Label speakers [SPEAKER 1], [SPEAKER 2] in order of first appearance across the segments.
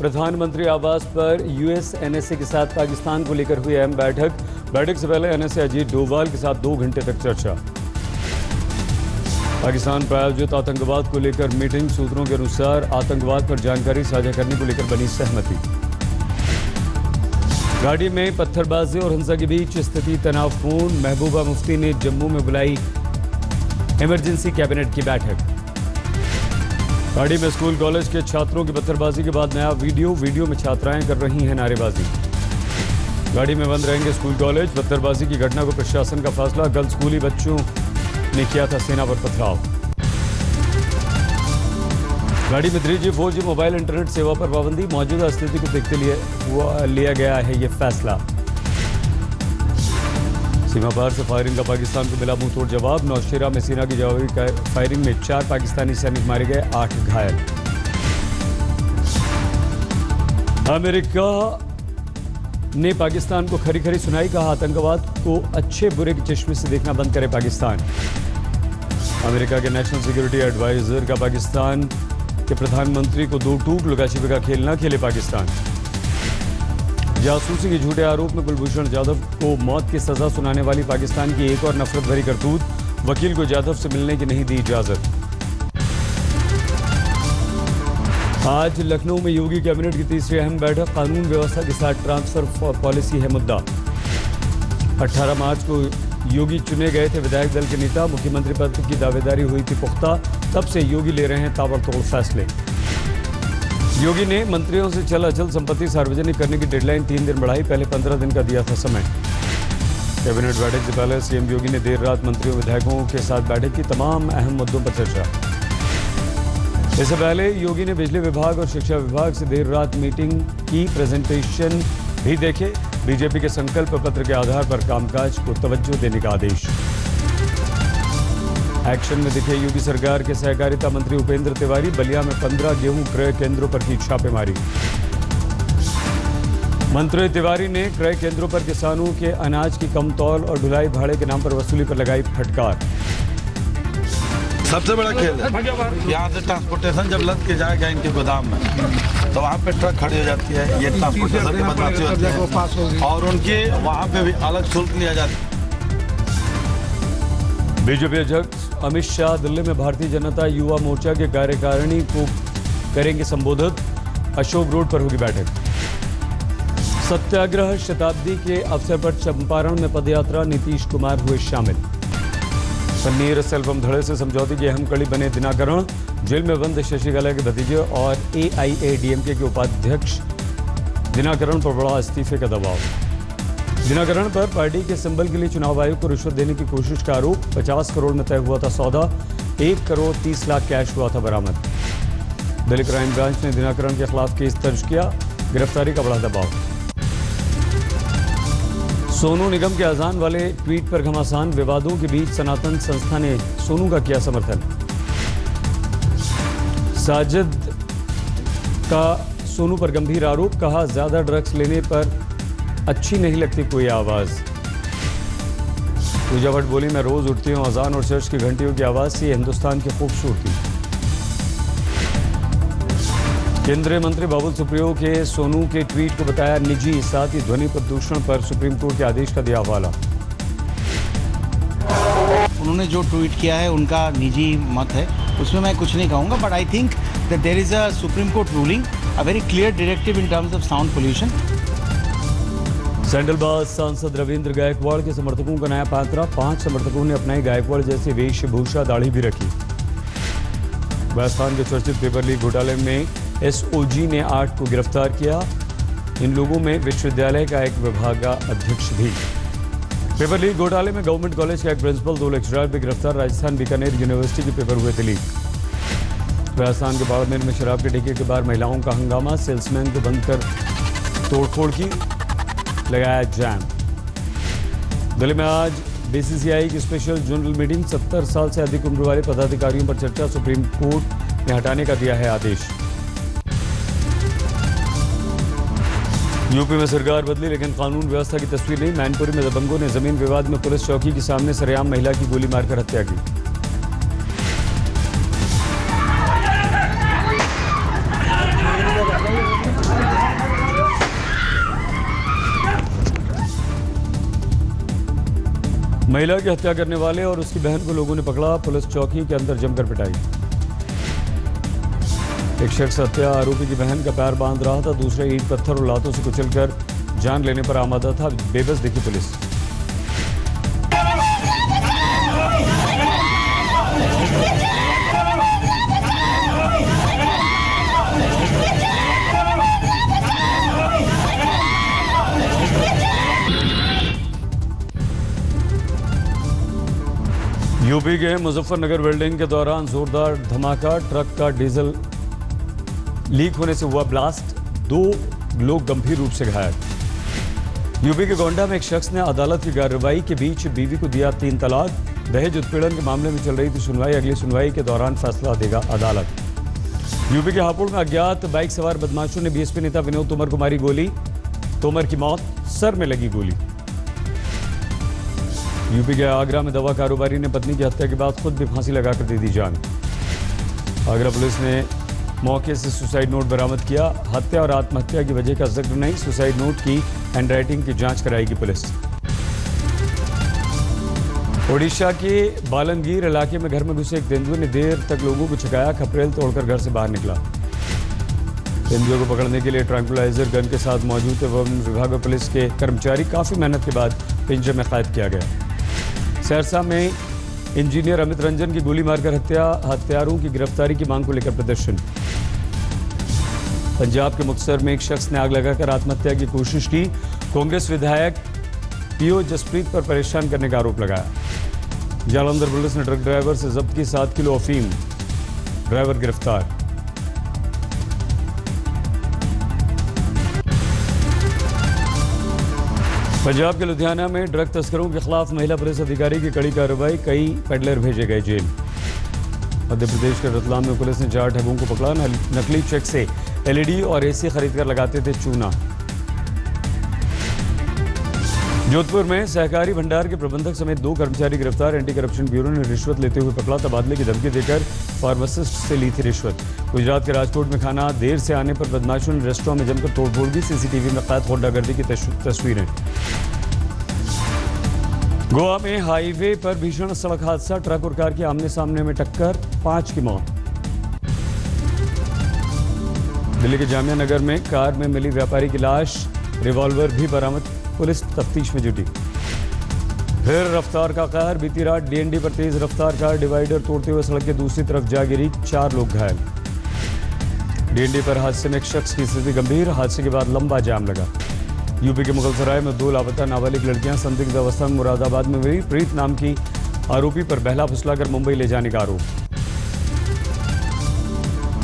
[SPEAKER 1] प्रधानमंत्री आवास पर यूएस एनएसए के साथ पाकिस्तान को लेकर हुई अहम बैठक से पहले एनएसए अजीत डोभाल के साथ 2 घंटे तक चर्चा। पाकिस्तान प्रायोजित आतंकवाद को लेकर मीटिंग, सूत्रों के अनुसार आतंकवाद पर जानकारी साझा करने को लेकर बनी सहमति। गाड़ी में पत्थरबाजी और हिंसा के बीच स्थिति तनावपूर्ण, महबूबा मुफ्ती ने जम्मू में बुलाई इमरजेंसी कैबिनेट की बैठक। गाड़ी में स्कूल कॉलेज के छात्रों की पत्थरबाजी के बाद नया वीडियो में छात्राएं कर रही हैं नारेबाजी। गाड़ी में बंद रहेंगे स्कूल कॉलेज, पत्थरबाजी की घटना को प्रशासन का फैसला, कल स्कूली बच्चों ने किया था सेना पर पथराव। गाड़ी में 3G 4G मोबाइल इंटरनेट सेवा पर पाबंदी, मौजूदा स्थिति को देखते लिया गया है ये फैसला। सीमा पार से फायरिंग का पाकिस्तान को मिला मुंह तोड़ जवाब, नौशेरा में सेना की जवाबी फायरिंग में 4 पाकिस्तानी सैनिक मारे गए, 8 घायल। अमेरिका ने पाकिस्तान को खरी खरी सुनाई, कहा आतंकवाद को अच्छे बुरे के चश्मे से देखना बंद करे पाकिस्तान। अमेरिका के नेशनल सिक्योरिटी एडवाइजर का पाकिस्तान के प्रधानमंत्री को 2 टूक लुका छिपी का खेल न खेले पाकिस्तान। जासूसी के झूठे आरोप में कुलभूषण जाधव को मौत की सजा सुनाने वाली पाकिस्तान की एक और नफरत भरी करतूत, वकील को जाधव से मिलने की नहीं दी इजाजत। आज लखनऊ में योगी कैबिनेट की तीसरी अहम बैठक, कानून व्यवस्था के साथ ट्रांसफर पॉलिसी है मुद्दा। 18 मार्च को योगी चुने गए थे विधायक दल के नेता, मुख्यमंत्री पद की दावेदारी हुई थी पुख्ता, तब से योगी ले रहे हैं ताबड़तोड़ फैसले। योगी ने मंत्रियों से चल अचल संपत्ति सार्वजनिक करने की डेडलाइन 3 दिन बढ़ाई, पहले 15 दिन का दिया था समय। कैबिनेट बैठक से पहले सीएम योगी ने देर रात मंत्रियों विधायकों के साथ बैठक की, तमाम अहम मुद्दों पर चर्चा। इससे पहले योगी ने बिजली विभाग और शिक्षा विभाग से देर रात मीटिंग की, प्रेजेंटेशन भी देखे, बीजेपी के संकल्प पत्र के आधार पर कामकाज को तवज्जो देने का आदेश। एक्शन में दिखे योगी सरकार के सहकारिता मंत्री उपेंद्र तिवारी, बलिया में 15 गेहूं क्रय केंद्रों पर की छापेमारी। मंत्री तिवारी ने क्रय केंद्रों पर किसानों के अनाज की कम तौल और ढुलाई भाड़े के नाम पर वसूली पर लगाई फटकार।
[SPEAKER 2] सबसे बड़ा खेल है यहाँ से ट्रांसपोर्टेशन जब लद के जाएगा इनके गोदाम में, तो वहाँ पे ट्रक खड़ी हो जाती है, ये ट्रांसपोर्टेशन की बदमाशी होती है और उनके वहाँ पे भी अलग शुल्क लिया जाता है।
[SPEAKER 1] बीजेपी अध्यक्ष अमित शाह दिल्ली में भारतीय जनता युवा मोर्चा के कार्यकारिणी को करेंगे संबोधित, अशोक रोड पर होगी बैठक। सत्याग्रह शताब्दी के अवसर पर चंपारण में पदयात्रा, नीतीश कुमार हुए शामिल। पन्नीर सेल्वम धड़े से समझौते की अहम कड़ी बने दिनाकरण, जेल में बंद शशिकला के भतीजे और AIADMK के उपाध्यक्ष दिनाकरण पर बड़ा इस्तीफे का दबाव। दिनाकरण पर पार्टी के सिंबल के लिए चुनाव आयोग को रिश्वत देने की कोशिश का आरोप, 50 करोड़ में तय हुआ था सौदा, 1 करोड़ 30 लाख कैश हुआ था बरामद। दिल्ली क्राइम ब्रांच ने दिनाकरण के खिलाफ केस दर्ज किया, गिरफ्तारी का बड़ा दबाव। सोनू निगम के अजान वाले ट्वीट पर घमासान, विवादों के बीच सनातन संस्था ने सोनू का किया समर्थन। साजिद का सोनू पर गंभीर आरोप, कहा ज्यादा ड्रग्स लेने पर अच्छी नहीं लगती कोई आवाज। पूजा भट्ट बोली, मैं रोज उठती हूँ अजान और चर्च की घंटियों की आवाज से, हिंदुस्तान की खूबसूरती। केंद्रीय मंत्री बाबुल सुप्रियो के सोनू के ट्वीट को बताया निजी, साथ ही ध्वनि प्रदूषण पर सुप्रीम कोर्ट के आदेश का दिया हवाला।
[SPEAKER 3] उन्होंने जो ट्वीट किया है उनका निजी मत है, उसमें मैं कुछ नहीं कहूँगा, but I think that there is a supreme court ruling, a very clear directive in terms of sound pollution.
[SPEAKER 1] सैंडलबाज सांसद रविंद्र गायकवाड़ के समर्थकों का नया पैंतरा, 5 समर्थकों ने अपनाई गायकवाड़ जैसी वेशभूषा, दाढ़ी भी रखी। राजस्थान के चर्चित पेपर लीक घोटाले में SOG ने 8 को गिरफ्तार किया, इन लोगों में विश्वविद्यालय का एक विभागाध्यक्ष भी। पेपर लीक घोटाले में गवर्नमेंट कॉलेज का एक प्रिंसिपल, 2 लेक्चरर भी गिरफ्तार, राजस्थान बीकानेर यूनिवर्सिटी के पेपर हुए थे लीक। राजस्थान के बाड़मेर में शराब के ठेके के बाहर महिलाओं का हंगामा, सेल्समैन को बंद कर तोड़फोड़ की, लगाया जैम। दिल्ली में आज BCCI की स्पेशल जनरल मीटिंग, 70 साल से अधिक उम्र वाले पदाधिकारियों पर चर्चा, सुप्रीम कोर्ट ने हटाने का दिया है आदेश। यूपी में सरकार बदली लेकिन कानून व्यवस्था की तस्वीर नहीं, मैनपुरी में दबंगों ने जमीन विवाद में पुलिस चौकी के सामने सरेआम महिला की गोली मारकर हत्या की। महिला की हत्या करने वाले और उसकी बहन को लोगों ने पकड़ा, पुलिस चौकी के अंदर जमकर पिटाई। एक शख्स हत्या आरोपी की बहन का पैर बांध रहा था, दूसरे ईंट पत्थर और लातों से कुचलकर जान लेने पर आमादा था, बेबस दिखी पुलिस। यूपी के मुजफ्फरनगर बिल्डिंग के दौरान जोरदार धमाका, ट्रक का डीजल लीक होने से हुआ ब्लास्ट, 2 लोग गंभीर रूप से घायल। यूपी के गोंडा में एक शख्स ने अदालत की कार्रवाई के बीच बीवी को दिया 3 तलाक। दहेज उत्पीड़न के मामले में चल रही थी सुनवाई, अगली सुनवाई के दौरान फैसला देगा अदालत। यूपी के हापुड़ में अज्ञात बाइक सवार बदमाशों ने बीएसपी नेता विनोद तोमर को मारी गोली, तोमर की मौत, सर में लगी गोली। यूपी के आगरा में दवा कारोबारी ने पत्नी की हत्या के बाद खुद भी फांसी लगाकर दे दी जान। आगरा पुलिस ने मौके से सुसाइड नोट बरामद किया, हत्या और आत्महत्या की वजह का जिक्र नहीं, सुसाइड नोट की हैंडराइटिंग की जांच कराएगी पुलिस। ओडिशा के बालनगीर इलाके में घर में घुसे एक तेंदुए ने देर तक लोगों को छकाया, खपरेल तोड़कर घर से बाहर निकला। तेंदुए को पकड़ने के लिए ट्रैंकुलाइजर गन के साथ मौजूद थे। वन विभाग और पुलिस के कर्मचारी काफी मेहनत के बाद पिंजरे में कैद किया गया। सहरसा में इंजीनियर अमित रंजन की गोली मारकर हत्या, हत्यारों की गिरफ्तारी की मांग को लेकर प्रदर्शन। पंजाब के मुक्तसर में एक शख्स ने आग लगाकर आत्महत्या की कोशिश की, कांग्रेस विधायक पीओ जसप्रीत पर परेशान करने का आरोप लगाया। जालंधर पुलिस ने ट्रक ड्राइवर से जब्त की 7 किलो अफीम, ड्राइवर गिरफ्तार। पंजाब के लुधियाना में ड्रग तस्करों के खिलाफ महिला पुलिस अधिकारी की कड़ी कार्रवाई, कई पेडलर भेजे गए जेल। मध्य प्रदेश के रतलाम में पुलिस ने 4 ठगों को पकड़ा, नकली चेक से एलईडी और एसी खरीदकर लगाते थे चूना। जोधपुर में सहकारी भंडार के प्रबंधक समेत 2 कर्मचारी गिरफ्तार, एंटी करप्शन ब्यूरो ने रिश्वत लेते हुए पकड़ा, तबादले की धमकी देकर फार्मासिस्ट से ली थी रिश्वत। गुजरात के राजकोट में खाना देर से आने पर बदमाशों ने रेस्टोरेंट में जमकर तोड़फोड़ की, सीसीटीवी में कैद गुंडागर्दी की तस्वीरें। गोवा में हाईवे पर भीषण सड़क हादसा, ट्रक और कार की आमने सामने में टक्कर, 5 की मौत। दिल्ली के जामिया नगर में कार में मिली व्यापारी की लाश, रिवॉल्वर भी बरामद, पुलिस तफ्तीश में जुटी। फिर रफ्तार का कहर, बीती रात डीएनडी पर तेज रफ्तार कार डिवाइडर तोड़ते हुए सड़क के दूसरी तरफ जा गिरी, 4 लोग घायल। डीएनडी पर हादसे में एक शख्स की स्थिति गंभीर, हादसे के बाद लंबा जाम लगा। यूपी के मुगलसराय में 2 लापता नाबालिग लड़कियां संदिग्ध अवस्था में मुरादाबाद में मिली, प्रीत नाम की आरोपी पर बहला फुसलाकर मुंबई ले जाने का आरोप।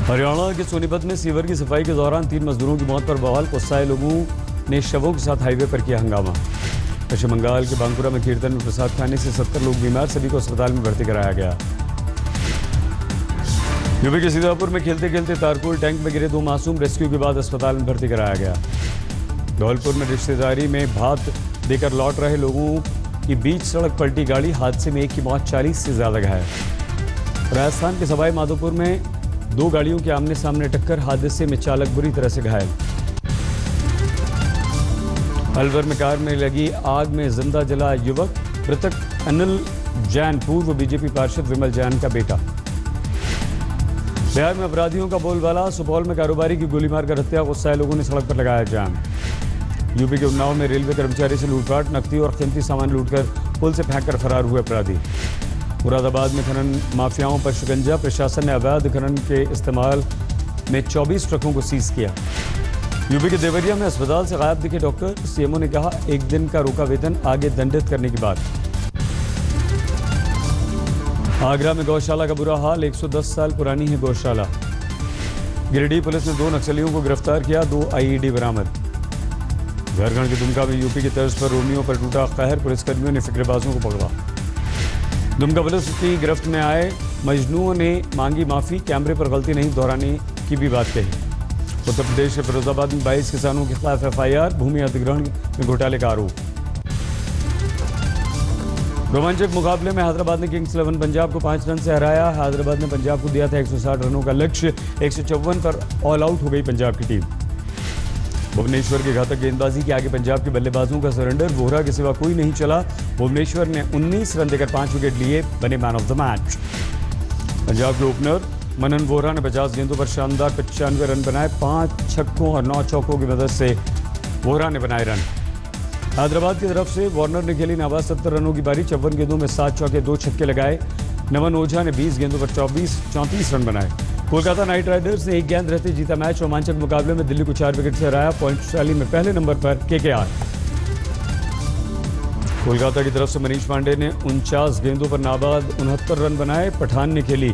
[SPEAKER 1] हरियाणा के सोनीपत में सीवर की सफाई के दौरान 3 मजदूरों की मौत पर बवाल, गुस्साए लोगों ने शवों के साथ हाईवे पर किया हंगामा। पश्चिम बंगाल के बांकुरा में कीर्तन में प्रसाद खाने से 70 लोग बीमार, सभी को अस्पताल में भर्ती कराया गया। यूपी के सीतापुर में खेलते खेलते तारकोल टैंक में गिरे 2 मासूम, रेस्क्यू के बाद अस्पताल में भर्ती कराया गया। धौलपुर में रिश्तेदारी में भात देकर लौट रहे लोगों की बीच सड़क पलटी गाड़ी, हादसे में एक की मौत, 40 से ज्यादा घायल। राजस्थान के सवाई माधोपुर में 2 गाड़ियों के आमने सामने टक्कर, हादसे में चालक बुरी तरह से घायल। अलवर में कार में लगी आग में जिंदा जला युवक, मृतक अनिल जैन पूर्व बीजेपी पार्षद विमल जैन का बेटा। बिहार में अपराधियों का बोलबाला, सुपौल में कारोबारी की गोली मारकर हत्या, गुस्साए लोगों ने सड़क पर लगाया जाम। यूपी के उन्नाव में रेलवे कर्मचारी से लूटपाट, नकदी और कीमती सामान लूटकर पुल से फेंककर फरार हुए अपराधी। मुरादाबाद में खनन माफियाओं पर शिकंजा, प्रशासन ने अवैध खनन के इस्तेमाल में 24 ट्रकों को सीज किया। यूपी के देवरिया में अस्पताल से गायब दिखे डॉक्टर, सीएमओ ने कहा 1 दिन का रोका वेतन, आगे दंडित करने की बात। आगरा में गौशाला का बुरा हाल, 110 साल पुरानी है गौशाला। गिरिडीह पुलिस ने 2 नक्सलियों को गिरफ्तार किया, 2 आईईडी बरामद। झारखंड के दुमका में यूपी की तर्ज पर रोमियों पर टूटा कहर, पुलिसकर्मियों ने फिक्रबाजों को पकड़ा। दुमका पुलिस की गिरफ्त में आए मजनूओं ने मांगी माफी, कैमरे पर गलती नहीं दोहराने की भी बात कही। उत्तर प्रदेश के फिरोजाबाद में 22 किसानों के खिलाफ एफआईआर, भूमि अधिग्रहण में घोटाले का आरोप। रोमांचक मुकाबले में हैदराबाद ने किंग्स 11 पंजाब को 5 रन से हराया। हैदराबाद ने पंजाब को दिया था 160 रनों का लक्ष्य, 154 पर ऑल आउट हो गई पंजाब की टीम। भुवनेश्वर की घातक गेंदबाजी के आगे पंजाब के बल्लेबाजों का सरेंडर। वोहरा के सिवा कोई नहीं चला। भुवनेश्वर ने 19 रन देकर 5 विकेट लिए, बने man of the match. Punjab के ओपनर मनन वोहरा ने 50 गेंदों पर शानदार 95 रन बनाए। 5 छक्कों और 9 चौकों की मदद से वोहरा ने बनाए रन। हैदराबाद की तरफ से वार्नर ने खेली नाबाद 70 रनों की पारी। 54 गेंदों में 7 चौके 2 छक्के लगाए। नमन ओझा ने 20 गेंदों पर 34 रन बनाए। कोलकाता नाइट राइडर्स ने 1 गेंद रहते जीता मैच। रोमांचक मुकाबले में दिल्ली को 4 विकेट से हराया। पॉइंट टैली में पहले नंबर पर केकेआर। कोलकाता की तरफ से मनीष पांडे ने 49 गेंदों पर नाबाद 69 रन बनाए। पठान ने खेली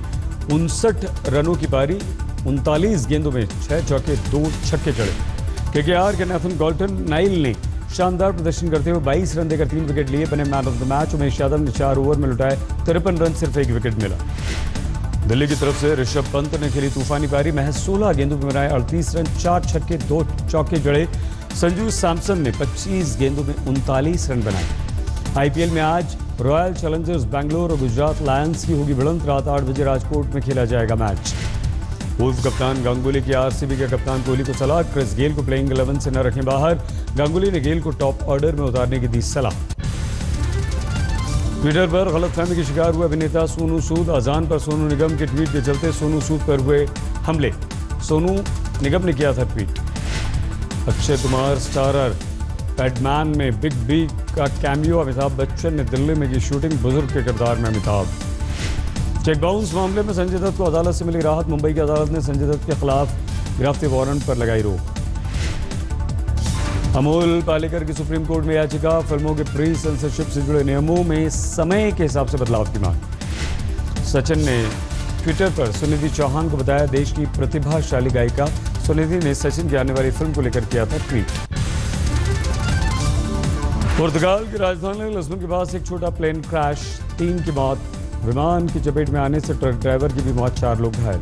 [SPEAKER 1] 59 रनों की पारी। 39 गेंदों में 6 चौके 2 छक्के चढ़े। केकेआर के नेथन गॉल्टन नाइल ने शानदार प्रदर्शन करते हुए 22 रन देकर 3 विकेट लिए, बने man of the match. Umesh Yadav ने 4 ओवर में लुटाए 53 रन, सिर्फ 1 विकेट मिला। दिल्ली की तरफ से ऋषभ पंत ने खेली तूफानी पारी। महज 16 गेंदों में बनाए 38 रन, 4 छक्के 2 चौके जड़े। संजू सैमसन ने 25 गेंदों में 39 रन बनाए। आईपीएल में आज रॉयल चैलेंजर्स बैंगलोर और गुजरात लायंस की होगी भिड़ंत। रात 8 बजे राजकोट में खेला जाएगा मैच। पूर्व कप्तान गांगुली की आरसीबी के कप्तान कोहली को सलाह। क्रिस गेल को प्लेइंग 11 से न रखें बाहर। गांगुली ने गेल को टॉप ऑर्डर में उतारने की दी सलाह। ट्विटर पर गलतफहमी के शिकार हुए अभिनेता सोनू सूद। अजान पर सोनू निगम के ट्वीट के चलते सोनू सूद पर हुए हमले। सोनू निगम ने किया था ट्वीट। अक्षय कुमार स्टारर पैडमैन में बिग बी का कैमियो। अमिताभ बच्चन ने दिल्ली में की शूटिंग। बुजुर्ग के किरदार में अमिताभ। चेक बाउंस मामले में संजय दत्त को अदालत से मिली राहत। मुंबई की अदालत ने संजय दत्त के खिलाफ गिरफ्तारी वारंट पर लगाई रोक। अमोल पालेकर की सुप्रीम कोर्ट में याचिका। फिल्मों के प्री सेंसरशिप से जुड़े नियमों में समय के हिसाब से बदलाव की मांग। सचिन ने ट्विटर पर सुनिधि चौहान को बताया देश की प्रतिभाशाली गायिका। सुनिधि ने सचिन की आने वाली फिल्म को लेकर किया था ट्वीट। पुर्तगाल की राजधानी लिस्बन के पास एक छोटा प्लेन क्रैश, 3 की मौत। विमान की चपेट में आने से ट्रक ड्राइवर की भी मौत, 4 लोग घायल।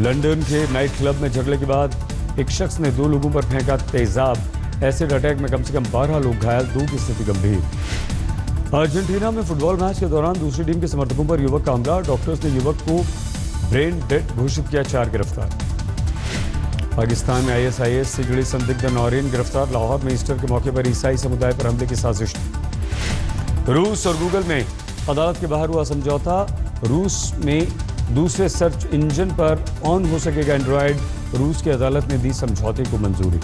[SPEAKER 1] लंदन के नाइट क्लब में झगड़े के बाद एक शख्स ने 2 लोगों पर फेंका तेजाब। एसिड अटैक में कम से कम 12 लोग घायल, 2 की स्थिति गंभीर। अर्जेंटीना में फुटबॉल मैच के दौरान दूसरी टीम के समर्थकों पर युवक का हमला। डॉक्टर्स ने युवक को ब्रेन डेड घोषित किया, 4 गिरफ्तार। पाकिस्तान में आईएसआईएस से जुड़ी संदिग्ध नौरीन गिरफ्तार। लाहौर में ईस्टर के मौके पर ईसाई समुदाय पर हमले की साजिश। रूस और गूगल में अदालत के बाहर हुआ समझौता। रूस में दूसरे सर्च इंजन पर ऑन हो सकेगा एंड्रॉयड। रूस की अदालत ने दी समझौते को मंजूरी।